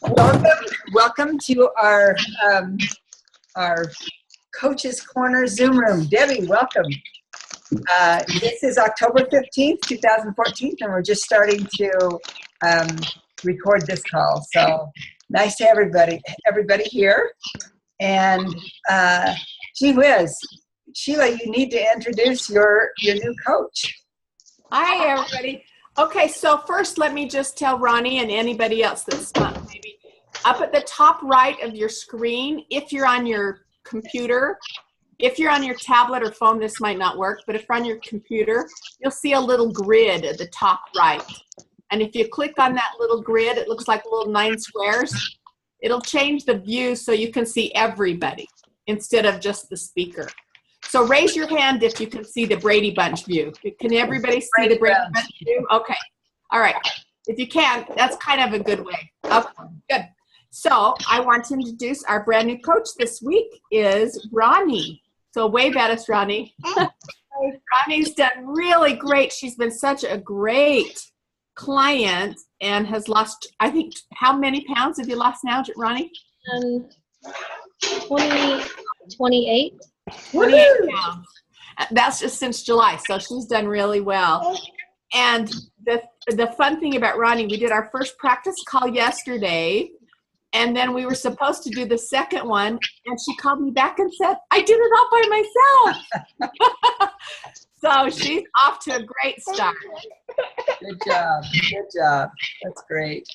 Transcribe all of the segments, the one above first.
Welcome to our Coaches Corner Zoom room. Debbie, welcome. This is October 15th, 2014, and we're just starting to record this call. So nice to have everybody here. And gee whiz, Sheila, you need to introduce your new coach. Hi, everybody. Okay, so first let me just tell Ronnie and anybody else that's not maybe up at the top right of your screen, if you're on your computer, if you're on your tablet or phone, this might not work, but if you're on your computer, you'll see a little grid at the top right. And if you click on that little grid, it looks like little 9 squares. It'll change the view so you can see everybody instead of just the speaker. So raise your hand if you can see the Brady Bunch view. Can everybody see the Brady Bunch view? Okay. All right. If you can, that's kind of a good way. Okay, good. So I want to introduce our brand new coach this week is Ronnie. So wave at us, Ronnie. Ronnie's done really great. She's been such a great client and has lost, I think, how many pounds have you lost now, Ronnie? 28. 28 pounds. That's just since July, so she's done really well. And the fun thing about Ronnie, we did our first practice call yesterday, and then we were supposed to do the second one, and she called me back and said, I did it all by myself. So she's off to a great start. Good job. Good job. That's great.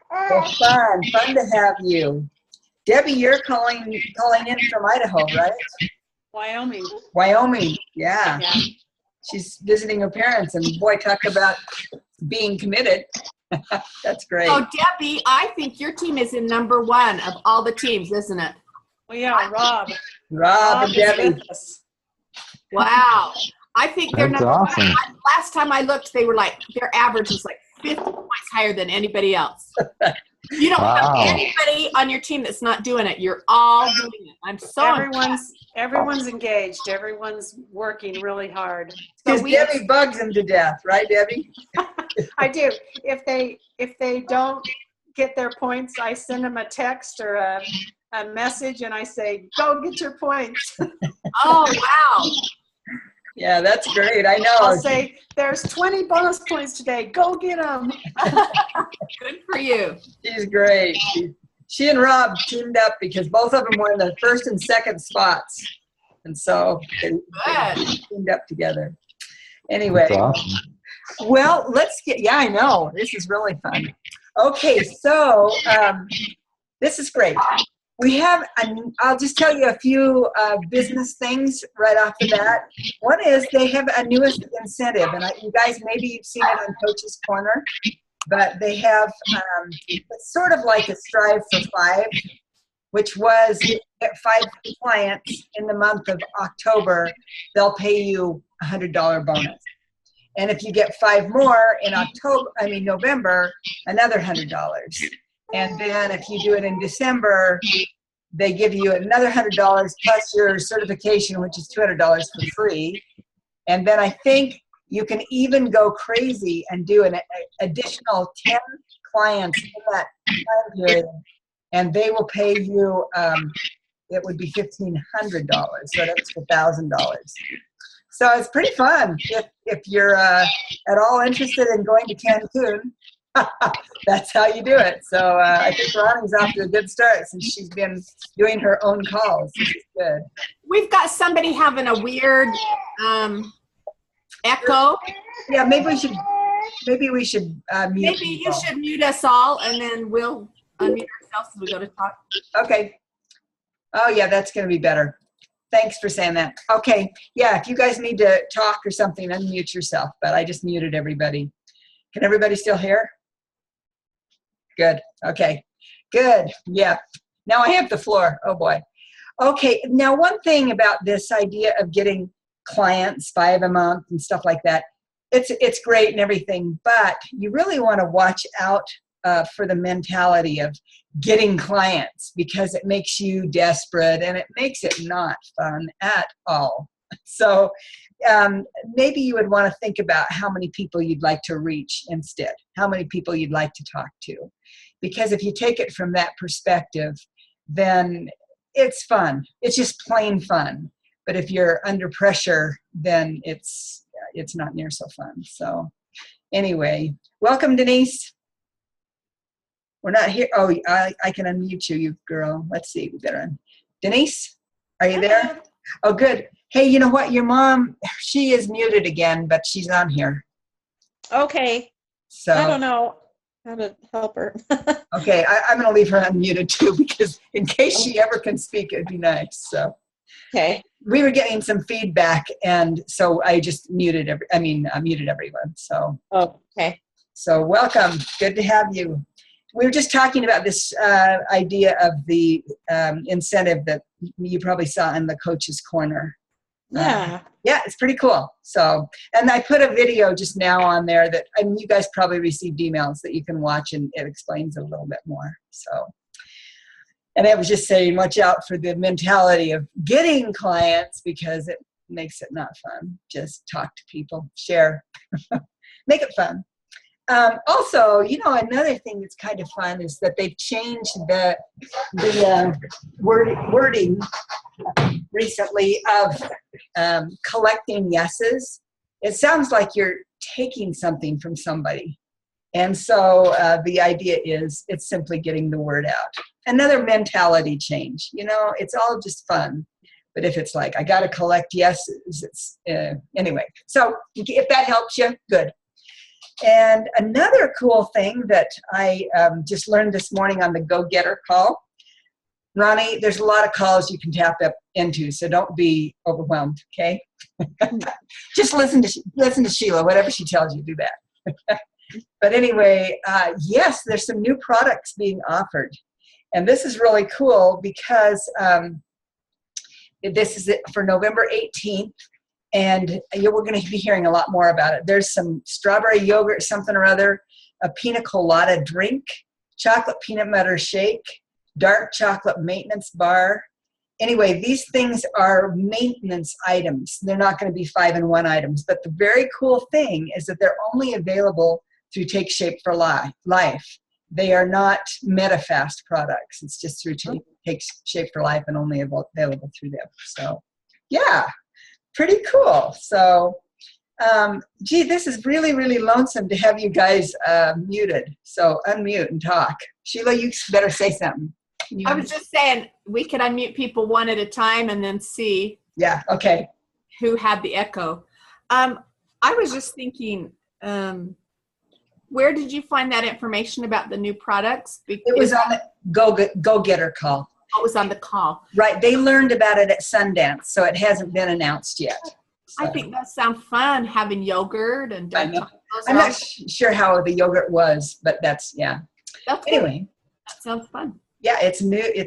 Well, fun to have you. Debbie, you're calling in from Idaho, right? Wyoming, yeah. She's visiting her parents, and boy, talk about being committed. That's great. Oh, Debbie, I think your team is in number 1 of all the teams, isn't it? Well, yeah, Rob and Debbie. Wow. I think they're number awesome. 1. Last time I looked, they were like, their average was like 50 points higher than anybody else. You don't have anybody on your team that's not doing it. You're all doing it. I'm so everyone's engaged. Everyone's working really hard. Because Debbie bugs them to death, right, Debbie? I do. If they don't get their points, I send them a text or a message, and I say, "Go get your points." Oh wow! Yeah, that's great. I know. I'll say, "There's 20 bonus points today. Go get them." Good for you. She's great. She and Rob teamed up because both of them were in the first and second spots. And so they teamed up together. Anyway. That's awesome. Well, I know. This is really fun. Okay, so this is great. We have, I'll just tell you a few business things right off the bat. One is they have a newest incentive, and you guys, maybe you've seen it on Coach's Corner, but they have, it's sort of like a Strive for 5, which was get 5 clients in the month of October, they'll pay you a $100 bonus. And if you get 5 more in November, another $100. And then if you do it in December, they give you another $100 plus your certification, which is $200 for free. And then I think you can even go crazy and do an additional 10 clients in that time period, and they will pay you, it would be $1,500, so that's $1,000. So it's pretty fun if you're at all interested in going to Cancun. That's how you do it. So I think Ronnie's off to a good start since she's been doing her own calls. This is good. We've got somebody having a weird echo. Yeah, maybe we should mute. Maybe you should mute us all, and then we'll unmute ourselves as we go to talk. Okay. Oh yeah, that's going to be better. Thanks for saying that. Okay. Yeah, if you guys need to talk or something, unmute yourself. But I just muted everybody. Can everybody still hear? Good. Okay. Good. Yeah. Now I have the floor. Oh boy. Okay. Now one thing about this idea of getting clients, 5 a month and stuff like that, it's great and everything, but you really want to watch out for the mentality of getting clients, because it makes you desperate and it makes it not fun at all. So maybe you would want to think about how many people you'd like to reach instead, how many people you'd like to talk to. Because if you take it from that perspective, then it's fun. It's just plain fun. But if you're under pressure, then it's not near so fun. So anyway, welcome, Denise. We're not here. Oh, I can unmute you, you girl. Let's see. We better Denise, are you there? Oh, good. Hey, you know what? Your mom, she is muted again, but she's on here. Okay. So I don't know how to help her. okay, I'm going to leave her unmuted too, because in case she ever can speak, it'd be nice. So Okay. we were getting some feedback, and so I just muted muted everyone. So Oh, okay. so welcome. Good to have you. We were just talking about this idea of the incentive that you probably saw in the Coach's Corner. Yeah. Yeah, it's pretty cool. So, and I put a video just now on there that, I mean, you guys probably received emails that you can watch, and it explains it a little bit more. So, and I was just saying, watch out for the mentality of getting clients, because it makes it not fun. Just talk to people, share, make it fun. Also, you know, another thing that's kind of fun is that they've changed the wording recently of collecting yeses. It sounds like you're taking something from somebody. And so the idea is it's simply getting the word out. Another mentality change. You know, it's all just fun. But if it's like, I got to collect yeses, it's anyway. So if that helps you, good. And another cool thing that I just learned this morning on the Go-Getter call, Ronnie, there's a lot of calls you can tap up into, so don't be overwhelmed, okay? Just listen to Sheila, whatever she tells you, do that. But anyway, yes, there's some new products being offered. And this is really cool because this is for November 18th. And we're going to be hearing a lot more about it. There's some strawberry yogurt, something or other, a pina colada drink, chocolate peanut butter shake, dark chocolate maintenance bar. Anyway, these things are maintenance items. They're not going to be 5-in-1 items. But the very cool thing is that they're only available through Take Shape for Life. They are not MetaFast products. It's just through Take Shape for Life and only available through them. So, yeah. Pretty cool. So, gee, this is really, really lonesome to have you guys muted. So unmute and talk. Sheila, you better say something. I was just saying we could unmute people one at a time and then see. Yeah, okay. Who had the echo. I was just thinking, where did you find that information about the new products? It was on the Go-Getter call. It was on the call. Right. They learned about it at Sundance, so it hasn't been announced yet. So. I think that sounds fun, having yogurt and I know. I'm not sure how the yogurt was, but that's, yeah. That's anyway. Good. That sounds fun. Yeah, it's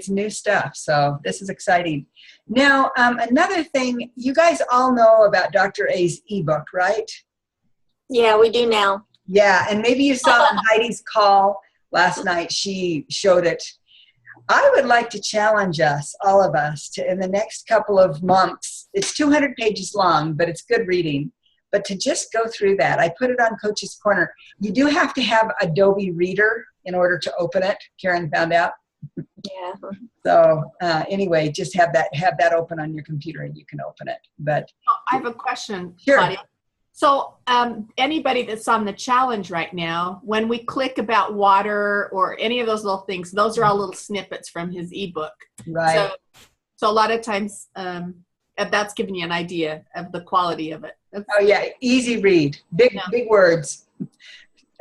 new stuff, so this is exciting. Now, another thing, you guys all know about Dr. A's ebook, right? Yeah, we do now. Yeah, and maybe you saw on Heidi's call last night, she showed it. I would like to challenge us, all of us, to in the next couple of months, it's 200 pages long, but it's good reading, but to just go through that. I put it on Coach's Corner. You do have to have Adobe Reader in order to open it, Karen found out. Yeah. So anyway, just have that open on your computer and you can open it. But I have a question, sure. Claudia. So anybody that's on the challenge right now, when we click about water or any of those little things, those are all little snippets from his ebook. Right. So a lot of times that's giving you an idea of the quality of it. Oh yeah, easy read, big words,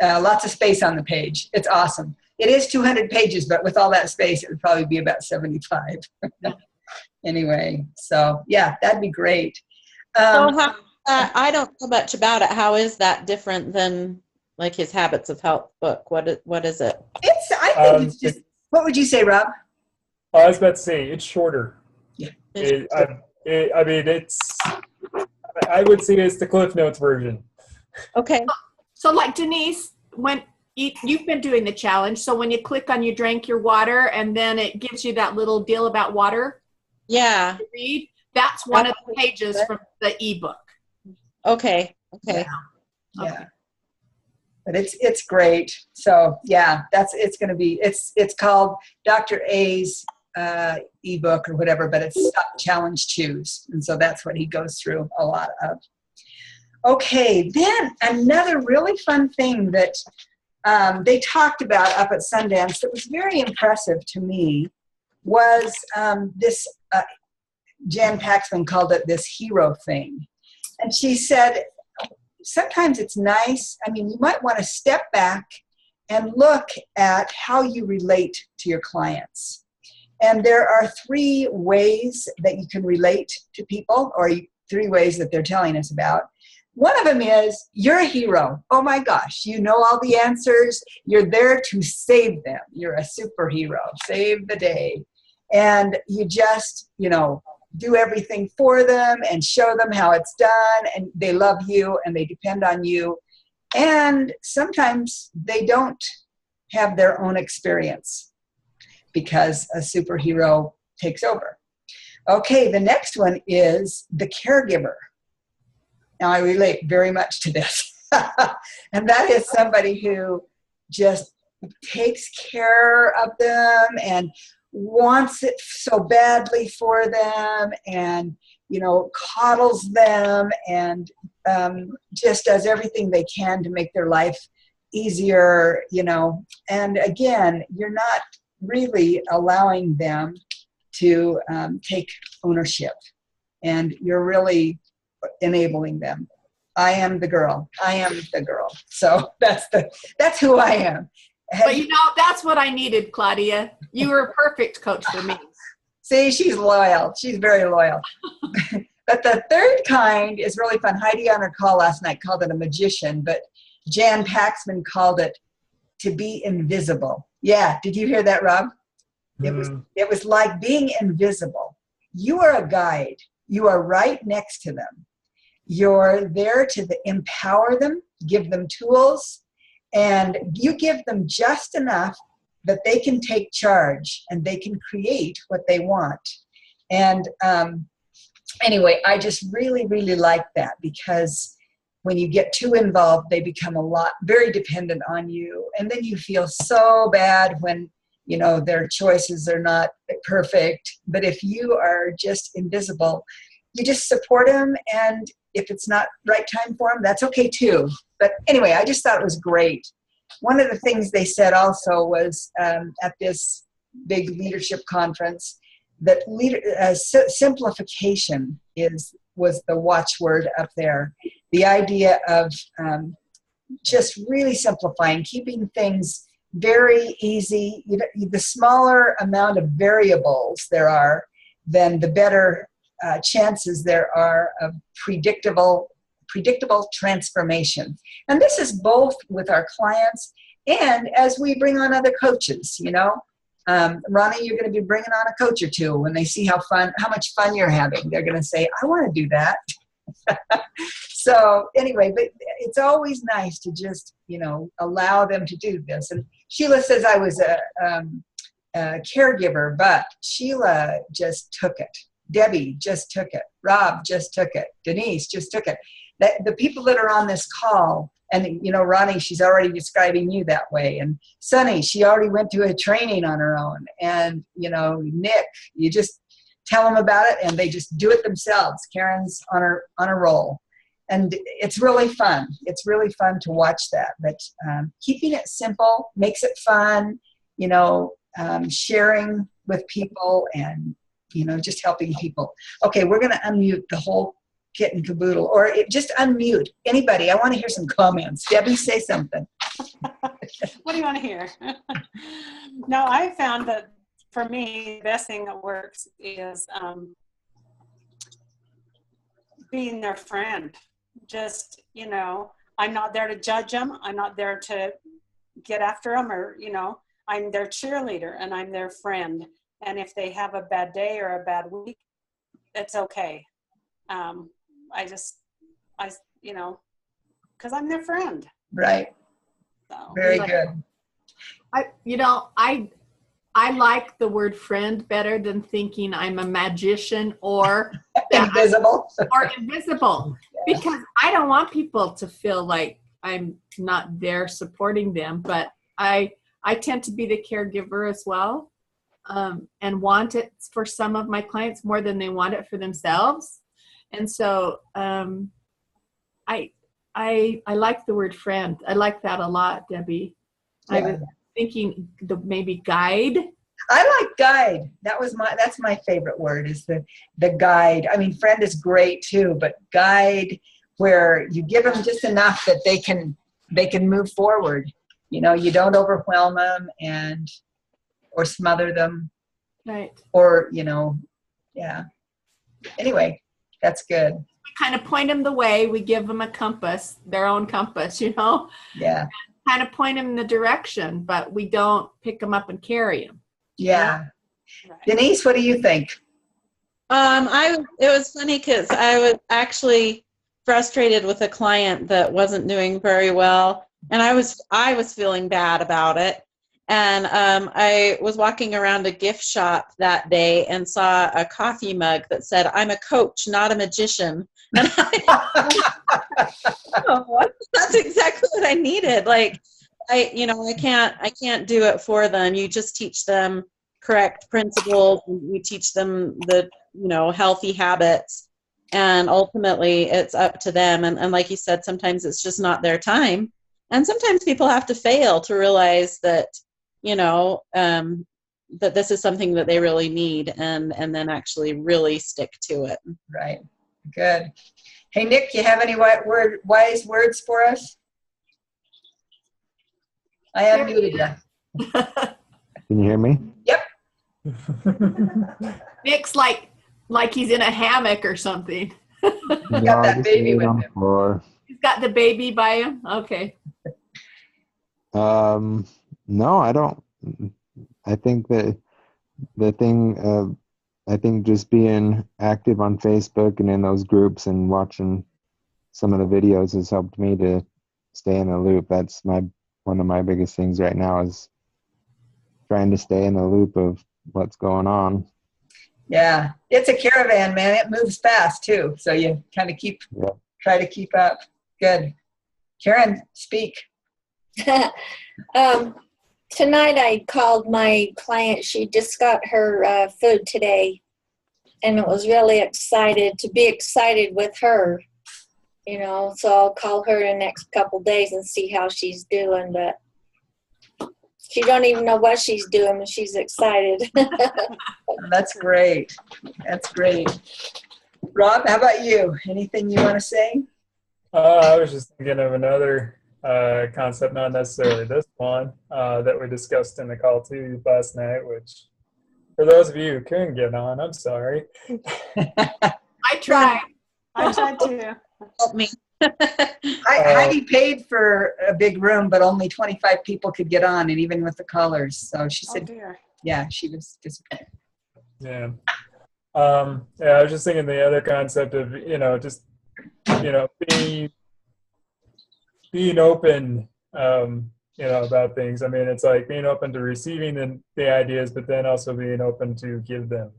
lots of space on the page. It's awesome. It is 200 pages, but with all that space, it would probably be about 75. Anyway, so yeah, that'd be great. I don't know much about it. How is that different than like his Habits of Health book? What is it? I think it's just, what would you say, Rob? I was about to say, it's shorter. Yeah. I would say it's the Cliff Notes version. Okay. So like Denise, when you've been doing the challenge, so when you click on you drank your water and then it gives you that little deal about water. Yeah. To read. That's one of the pages from the ebook. Okay. Okay. Yeah. Okay. But it's great. So yeah, it's called Dr. A's ebook or whatever, but it's Stop, Challenge, Choose. And so that's what he goes through a lot of. Okay, then another really fun thing that they talked about up at Sundance that was very impressive to me was this, Jan Paxman called it this hero thing. And she said, sometimes it's nice, I mean, you might want to step back and look at how you relate to your clients. And there are 3 ways that you can relate to people, or 3 ways that they're telling us about. One of them is, you're a hero. Oh my gosh, you know all the answers. You're there to save them. You're a superhero. Save the day. And you just, do everything for them and show them how it's done. And they love you and they depend on you. And sometimes they don't have their own experience because a superhero takes over. Okay, the next one is the caregiver. Now, I relate very much to this. And that is somebody who just takes care of them and wants it so badly for them and, coddles them and just does everything they can to make their life easier, And again, you're not really allowing them to take ownership. And you're really enabling them. I am the girl. I am the girl. So that's who I am. But that's what I needed, Claudia. You were a perfect coach for me. See, she's loyal. She's very loyal. But the third kind is really fun. Heidi on her call last night called it a magician, but Jan Paxman called it to be invisible. Yeah, did you hear that, Rob? It was like being invisible. You are a guide. You are right next to them. You're there to empower them, give them tools, and you give them just enough that they can take charge and they can create what they want. And anyway, I just really, really like that because when you get too involved, they become very dependent on you. And then you feel so bad when, their choices are not perfect. But if you are just invisible, you just support them. And if it's not right time for them, that's okay too. But anyway, I just thought it was great. One of the things they said also was at this big leadership conference that simplification was the watchword up there. The idea of just really simplifying, keeping things very easy. The smaller amount of variables there are, then the better chances there are of predictable transformation. And this is both with our clients and as we bring on other coaches, Ronnie, you're going to be bringing on a coach or two. When they see how much fun you're having, they're going to say, I want to do that. So anyway, but it's always nice to just, allow them to do this. And Sheila says I was a caregiver, but Sheila just took it. Debbie just took it. Rob just took it. Denise just took it. The people that are on this call, and Ronnie, she's already describing you that way. And Sunny, she already went to a training on her own. And Nick, you just tell them about it, and they just do it themselves. Karen's on a roll, and it's really fun. It's really fun to watch that. But keeping it simple makes it fun. Sharing with people and just helping people. Okay, we're going to unmute the whole kit and caboodle, or just unmute anybody. I want to hear some comments. Debbie, say something. What do you want to hear? No, I found that for me, the best thing that works is being their friend. Just, I'm not there to judge them. I'm not there to get after them or, I'm their cheerleader and I'm their friend. And if they have a bad day or a bad week, it's okay. Because I'm their friend. Right. So. Very good. I like the word friend better than thinking I'm a magician or Yeah. Invisible. Or invisible, because I don't want people to feel like I'm not there supporting them, but I tend to be the caregiver as well, and want it for some of my clients more than they want it for themselves. And so I like the word friend. I like that a lot, Debbie. I was thinking maybe guide. I like guide. That's my favorite word, is the guide. I mean, friend is great too, but guide, where you give them just enough that they can move forward. You know, you don't overwhelm them or smother them, Right. or, you know, yeah. Anyway, that's good. We kind of point them the way. We give them a compass, their own compass, you know, Yeah. kind of point them in the direction, but we don't pick them up and carry them. Yeah. Right. Denise, what do you think? It was funny because I was actually frustrated with a client that wasn't doing very well, and I was feeling bad about it. And I was walking around a gift shop that day and saw a coffee mug that said, "I'm a coach, not a magician." And that's exactly what I needed. Like, I can't do it for them. You just teach them correct principles. You teach them the, healthy habits, and ultimately it's up to them. And like you said, sometimes it's just not their time. And sometimes people have to fail to realize that, that this is something that they really need, and then actually really stick to it. Right. Good. Hey, Nick, you have any wise words for us? I unmuted you. Can you hear me? Nick's like he's in a hammock or something. Got that just baby laid with on him. the floor. He's got the baby by him. Okay. No, I don't. I think that the thing, I think just being active on Facebook and in those groups and watching some of the videos has helped me to stay in the loop. That's one of my biggest things right now, is trying to stay in the loop of what's going on. Yeah. It's a caravan, man. It moves fast too. So you kind of try to keep up. Good. Karen, speak. Tonight I called my client. She just got her food today, and it was really excited to be excited with her, so I'll call her in the next couple days and see how she's doing, but she don't even know what she's doing, and she's excited. That's great. That's great. Rob, how about you? Anything you want to say? I was just thinking of another concept, not necessarily this one, that we discussed in the call too last night, which for those of you who couldn't get on, I'm sorry. I tried. I tried to. Help me. Heidi paid for a big room, but only 25 people could get on, and even with the callers. So she Oh said, dear. yeah, she was disappointed. Yeah. I was just thinking the other concept of, just, being open, about things. I mean, it's like being open to receiving the ideas, but then also being open to give them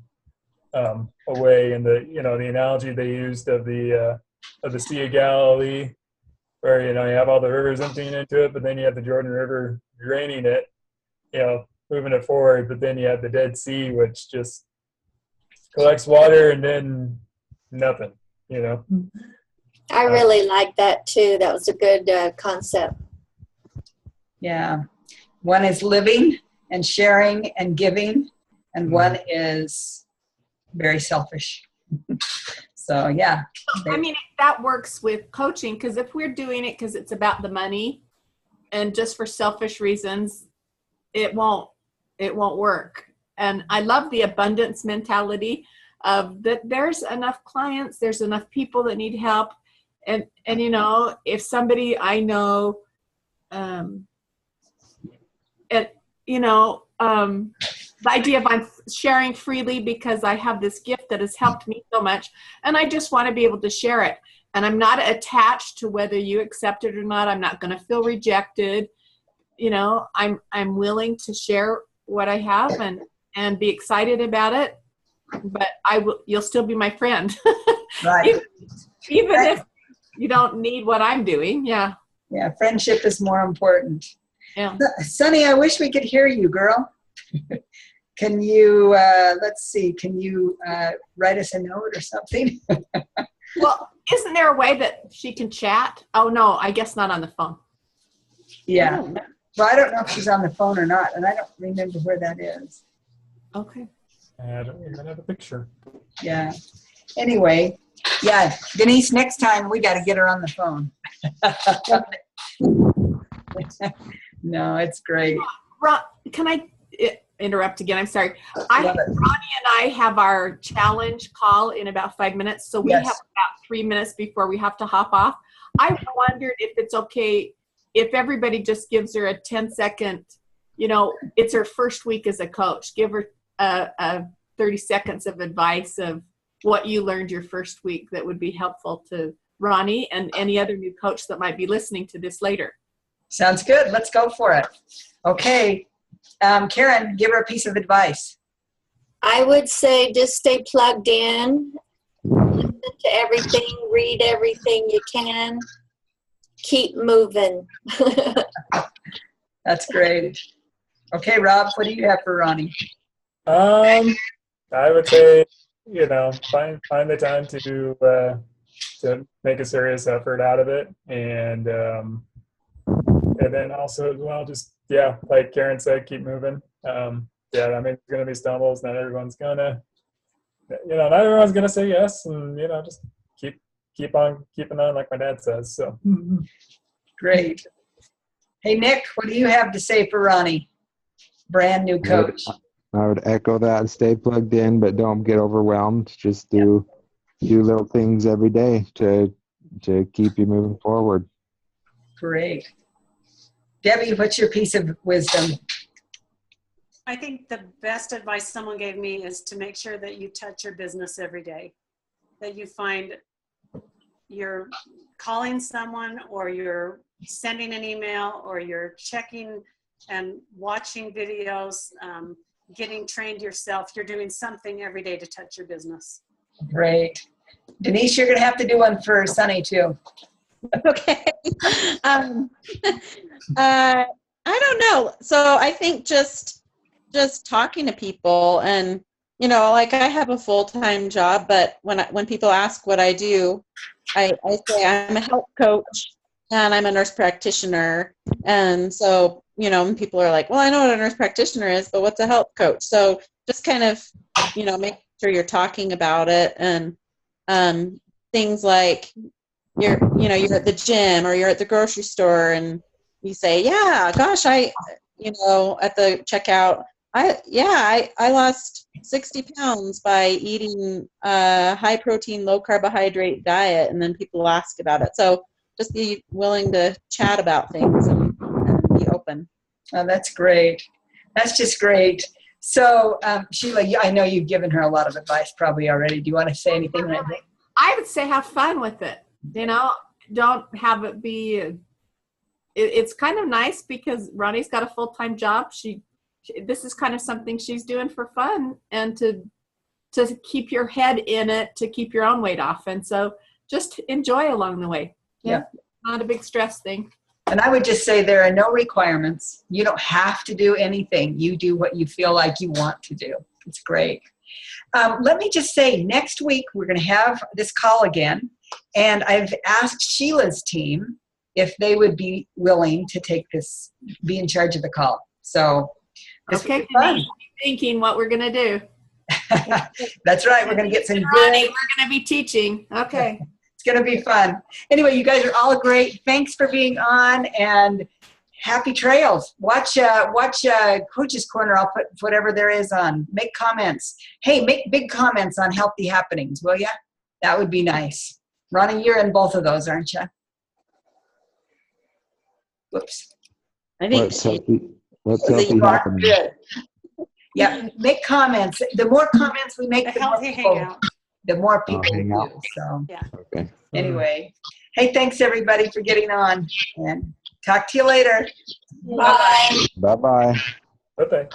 away. And the analogy they used of the Sea of Galilee, where, you have all the rivers emptying into it, but then you have the Jordan River draining it, moving it forward, but then you have the Dead Sea, which just collects water and then nothing, I really like that too. That was a good concept. Yeah. One is living and sharing and giving, and one is very selfish. So, yeah. I mean, that works with coaching, because if we're doing it because it's about the money and just for selfish reasons, it won't work. And I love the abundance mentality of that. There's enough clients, there's enough people that need help. And if somebody I know, the idea of I'm sharing freely because I have this gift that has helped me so much, and I just want to be able to share it. And I'm not attached to whether you accept it or not. I'm not going to feel rejected. I'm willing to share what I have and be excited about it. but you'll still be my friend. Right. Even if you don't need what I'm doing. Yeah. Yeah, friendship is more important. Yeah. Sunny, I wish we could hear you, girl. Can you, let's see, can you write us a note or something? Well, isn't there a way that she can chat? Oh, no, I guess not on the phone. Yeah. Well, I don't know if she's on the phone or not, and I don't remember where that is. Okay. I don't even have a picture. Yeah. Anyway, yeah, Denise, next time we got to get her on the phone. No, it's great. Ron, can I interrupt again? I'm sorry. Love it. Ronnie and I have our challenge call in about 5 minutes, so we Yes. have about 3 minutes before we have to hop off. I wondered if it's okay if everybody just gives her a 10-second, it's her first week as a coach. Give her a 30 seconds of advice of what you learned your first week that would be helpful to Ronnie and any other new coach that might be listening to this later. Sounds good. Let's go for it. Okay. Karen, give her a piece of advice. I would say just stay plugged in, listen to everything, read everything you can, keep moving. That's great. Okay, Rob, what do you have for Ronnie? I would say, find the time to make a serious effort out of it, and then also as well, just like Karen said, keep moving. I mean, there's gonna be stumbles. Not everyone's gonna say yes, and just keep on keeping on, like my dad says. So Great. Hey, Nick, what do you have to say for Ronnie? Brand new coach. I would echo that. Stay plugged in, but don't get overwhelmed. Just do little things every day to keep you moving forward. Great. Debbie, what's your piece of wisdom? I think the best advice someone gave me is to make sure that you touch your business every day, that you find you're calling someone, or you're sending an email, or you're checking and watching videos, getting trained yourself. You're doing something every day to touch your business. Great. Denise, you're going to have to do one for Sunny too. Okay. I don't know. So I think just talking to people, and like I have a full-time job, but when people ask what I do, I say I'm a health coach and I'm a nurse practitioner. And so, people are like, well, I know what a nurse practitioner is, but what's a health coach? So just kind of, make sure you're talking about it, and things like you're at the gym or you're at the grocery store, and you say, yeah, gosh, at the checkout, I lost 60 pounds by eating a high protein, low carbohydrate diet. And then people ask about it. So just be willing to chat about things and be open. Oh, that's great. That's just great. So, Sheila, I know you've given her a lot of advice probably already. Do you want to say anything right now? I would say have fun with it. Don't have it be, it's kind of nice because Ronnie's got a full-time job. This is kind of something she's doing for fun, and to keep your head in it, to keep your own weight off. And so just enjoy along the way. Yeah. Not a big stress thing. And I would just say there are no requirements. You don't have to do anything. You do what you feel like you want to do. It's great. Let me just say, next week we're going to have this call again. And I've asked Sheila's team if they would be willing to be in charge of the call. So this will be fun. Thinking what we're going to do. That's right. We're going to get some Ronnie, we're going to be teaching. Okay. It's going to be fun. Anyway, you guys are all great. Thanks for being on, and happy trails. Watch Coach's Corner. I'll put whatever there is on. Make comments. Hey, make big comments on Healthy Happenings, will ya? That would be nice. Ronnie, you're in both of those, aren't you? Whoops. I think What's healthy happening? Good. Yeah, make comments. The more comments we make, A healthy hangout. the more people hang do. out. So Yeah. Okay. anyway, hey, thanks everybody for getting on, and talk to you later. Bye. Bye-bye. okay.